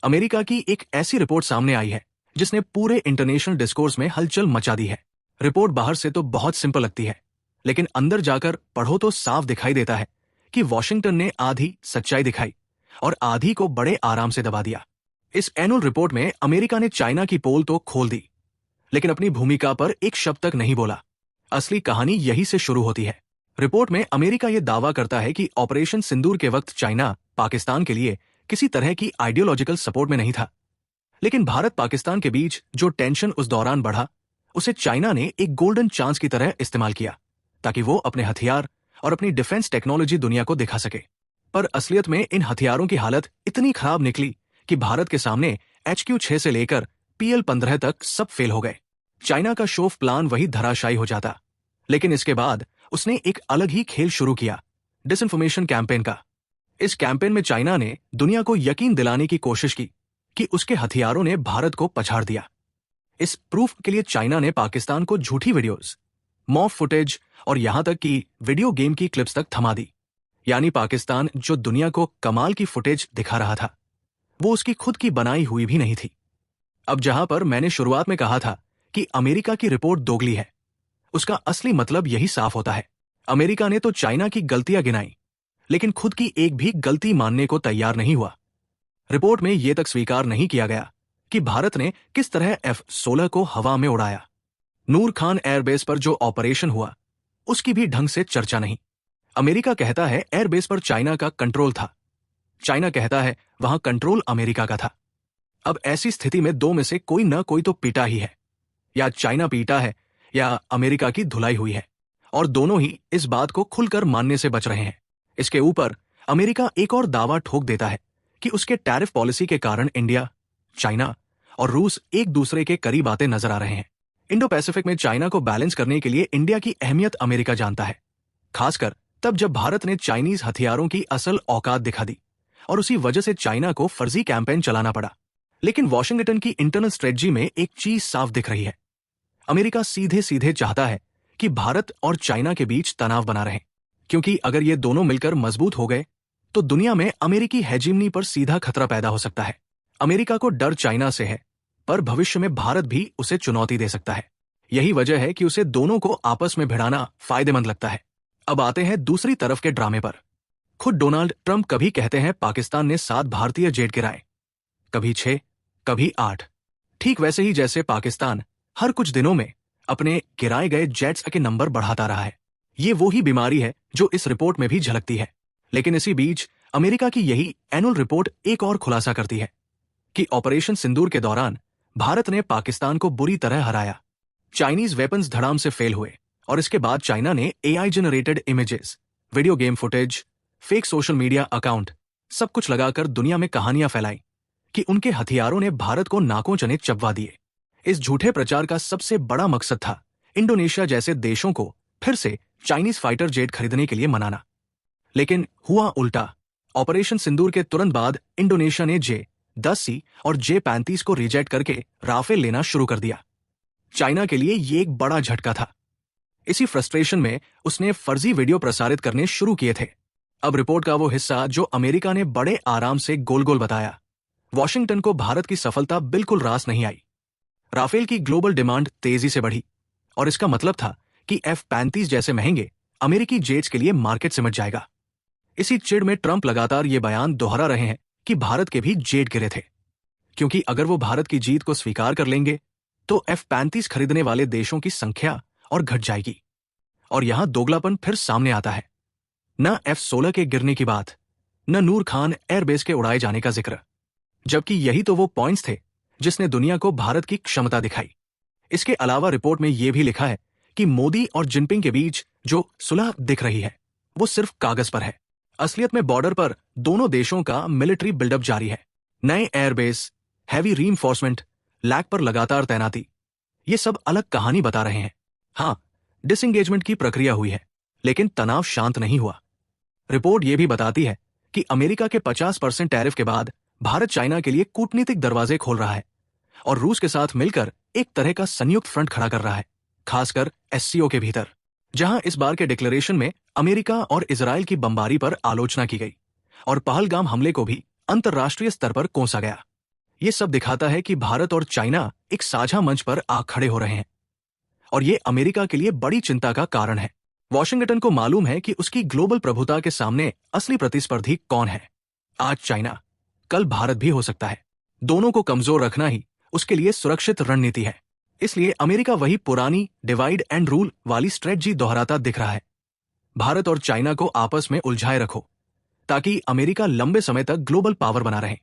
America की एक ऐसी रिपोर्ट सामने आई है जिसने पूरे इंटरनेशनल डिस्कोर्स में हलचल मचा दी है। रिपोर्ट बाहर से तो बहुत सिंपल लगती है, लेकिन अंदर जाकर पढ़ो तो साफ दिखाई देता है कि वॉशिंगटन ने आधी सच्चाई दिखाई और आधी को बड़े आराम से दबा दिया। इस एनुअल रिपोर्ट में अमेरिका ने चाइना की पोल तो खोल दी, लेकिन अपनी भूमिका पर एक शब्द तक नहीं बोला। असली कहानी यही से शुरू होती है। रिपोर्ट में अमेरिका यह दावा करता है कि ऑपरेशन सिंदूर के वक्त चाइना पाकिस्तान के लिए किसी तरह की आइडियोलॉजिकल सपोर्ट में नहीं था, लेकिन भारत पाकिस्तान के बीच जो टेंशन उस दौरान बढ़ा, उसे चाइना ने एक गोल्डन चांस की तरह इस्तेमाल किया ताकि वो अपने हथियार और अपनी डिफेंस टेक्नोलॉजी दुनिया को दिखा सके। पर असलियत में इन हथियारों की हालत इतनी खराब निकली कि भारत के सामने HQ-6 से लेकर PL-15 तक सब फेल हो गए। चाइना का शोफ प्लान वही धराशायी हो जाता, लेकिन इसके बाद उसने एक अलग ही खेल शुरू किया, डिसइंफॉर्मेशन कैंपेन का। इस कैंपेन में चाइना ने दुनिया को यकीन दिलाने की कोशिश की कि उसके हथियारों ने भारत को पछाड़ दिया। इस प्रूफ के लिए चाइना ने पाकिस्तान को झूठी वीडियोस, मॉक फुटेज और यहां तक कि वीडियो गेम की क्लिप्स तक थमा दी। यानी पाकिस्तान जो दुनिया को कमाल की फुटेज दिखा रहा था, वो उसकी खुद की बनाई हुई भी नहीं थी। अब जहां पर मैंने शुरुआत में कहा था कि अमेरिका की रिपोर्ट दोगली है, उसका असली मतलब यही साफ होता है। अमेरिका ने तो चाइना की गलतियां गिनाई, लेकिन खुद की एक भी गलती मानने को तैयार नहीं हुआ। रिपोर्ट में यह तक स्वीकार नहीं किया गया कि भारत ने किस तरह F-16 को हवा में उड़ाया। नूर खान एयरबेस पर जो ऑपरेशन हुआ, उसकी भी ढंग से चर्चा नहीं। अमेरिका कहता है एयरबेस पर चाइना का कंट्रोल था, चाइना कहता है वहां कंट्रोल अमेरिका का था। अब ऐसी स्थिति में दो में से कोई न कोई तो पीटा ही है, या चाइना पीटा है या अमेरिका की धुलाई हुई है, और दोनों ही इस बात को खुलकर मानने से बच रहे हैं। इसके ऊपर अमेरिका एक और दावा ठोक देता है कि उसके टैरिफ पॉलिसी के कारण इंडिया, चाइना और रूस एक दूसरे के करीब आते नजर आ रहे हैं। इंडो पैसिफिक में चाइना को बैलेंस करने के लिए इंडिया की अहमियत अमेरिका जानता है, खासकर तब जब भारत ने चाइनीज हथियारों की असल औकात दिखा दी और उसी वजह से चाइना को फर्जी कैंपेन चलाना पड़ा। लेकिन वॉशिंगटन की इंटरनल स्ट्रेटजी में एक चीज साफ दिख रही है। अमेरिका सीधे सीधे चाहता है कि भारत और चाइना के बीच तनाव बना रहे, क्योंकि अगर ये दोनों मिलकर मजबूत हो गए तो दुनिया में अमेरिकी हेजिमनी पर सीधा खतरा पैदा हो सकता है। अमेरिका को डर चाइना से है, पर भविष्य में भारत भी उसे चुनौती दे सकता है। यही वजह है कि उसे दोनों को आपस में भिड़ाना फायदेमंद लगता है। अब आते हैं दूसरी तरफ के ड्रामे पर। खुद डोनाल्ड ट्रंप कभी कहते हैं पाकिस्तान ने 7 भारतीय जेट गिराए, कभी 6, कभी 8। ठीक वैसे ही जैसे पाकिस्तान हर कुछ दिनों में अपने गिराए गए जेट्स के नंबर बढ़ाता रहा है। ये वो ही बीमारी है जो इस रिपोर्ट में भी झलकती है। लेकिन इसी बीच अमेरिका की यही एनुअल रिपोर्ट एक और खुलासा करती है कि ऑपरेशन सिंदूर के दौरान भारत ने पाकिस्तान को बुरी तरह हराया। चाइनीज वेपन्स धड़ाम से फेल हुए और इसके बाद चाइना ने AI generated images, video game footage, fake social media account, सब कुछ लगाकर दुनिया में कहानियां फैलाई कि उनके हथियारों ने भारत को नाकों चने चबवा दिए। इस झूठे प्रचार का सबसे बड़ा मकसद था इंडोनेशिया जैसे देशों को फिर से चाइनीज फाइटर जेट खरीदने के लिए मनाना। लेकिन हुआ उल्टा। ऑपरेशन सिंदूर के तुरंत बाद इंडोनेशिया ने J-10C और J-35 को रिजेक्ट करके राफेल लेना शुरू कर दिया। चाइना के लिए ये एक बड़ा झटका था। इसी फ्रस्ट्रेशन में उसने फर्जी वीडियो प्रसारित करने शुरू किए थे। अब रिपोर्ट का वो हिस्सा जो अमेरिका ने बड़े आराम से गोल गोल बताया, वॉशिंगटन को भारत की सफलता बिल्कुल रास नहीं आई। राफेल की ग्लोबल डिमांड तेजी से बढ़ी और इसका मतलब था कि F-35 जैसे महंगे अमेरिकी जेट्स के लिए मार्केट सिमट जाएगा। इसी चिढ़ में ट्रंप लगातार ये बयान दोहरा रहे हैं कि भारत के भी जेट गिरे थे, क्योंकि अगर वो भारत की जीत को स्वीकार कर लेंगे तो F-35 खरीदने वाले देशों की संख्या और घट जाएगी। और यहां दोगलापन फिर सामने आता है। न F-16 के गिरने की बात, न नूर खान एयरबेस के उड़ाए जाने का जिक्र, जबकि यही तो वो पॉइंट्स थे जिसने दुनिया को भारत की क्षमता दिखाई। इसके अलावा रिपोर्ट में यह भी लिखा है कि मोदी और जिनपिंग के बीच जो सुलह दिख रही है वो सिर्फ कागज पर है। असलियत में बॉर्डर पर दोनों देशों का मिलिट्री बिल्डअप जारी है। नए एयरबेस, हैवी रीइंफोर्समेंट, लैग पर लगातार तैनाती, ये सब अलग कहानी बता रहे हैं। हाँ, डिसएंगेजमेंट की प्रक्रिया हुई है, लेकिन तनाव शांत नहीं हुआ। रिपोर्ट यह भी बताती है कि अमेरिका के 50% टैरिफ के बाद भारत चाइना के लिए कूटनीतिक दरवाजे खोल रहा है और रूस के साथ मिलकर एक तरह का संयुक्त फ्रंट खड़ा कर रहा है, खासकर SCO के भीतर, जहां इस बार के डिक्लेरेशन में अमेरिका और इजराइल की बमबारी पर आलोचना की गई और पहलगाम हमले को भी अंतर्राष्ट्रीय स्तर पर कोसा गया। ये सब दिखाता है कि भारत और चाइना एक साझा मंच पर आ खड़े हो रहे हैं और ये अमेरिका के लिए बड़ी चिंता का कारण है। वॉशिंगटन को मालूम है कि उसकी ग्लोबल प्रभुता के सामने असली प्रतिस्पर्धी कौन है। आज चाइना, कल भारत भी हो सकता है। दोनों को कमजोर रखना ही उसके लिए सुरक्षित रणनीति है। इसलिए अमेरिका वही पुरानी डिवाइड एंड रूल वाली स्ट्रेटजी दोहराता दिख रहा है। भारत और चाइना को आपस में उलझाए रखो ताकि अमेरिका लंबे समय तक ग्लोबल पावर बना रहे।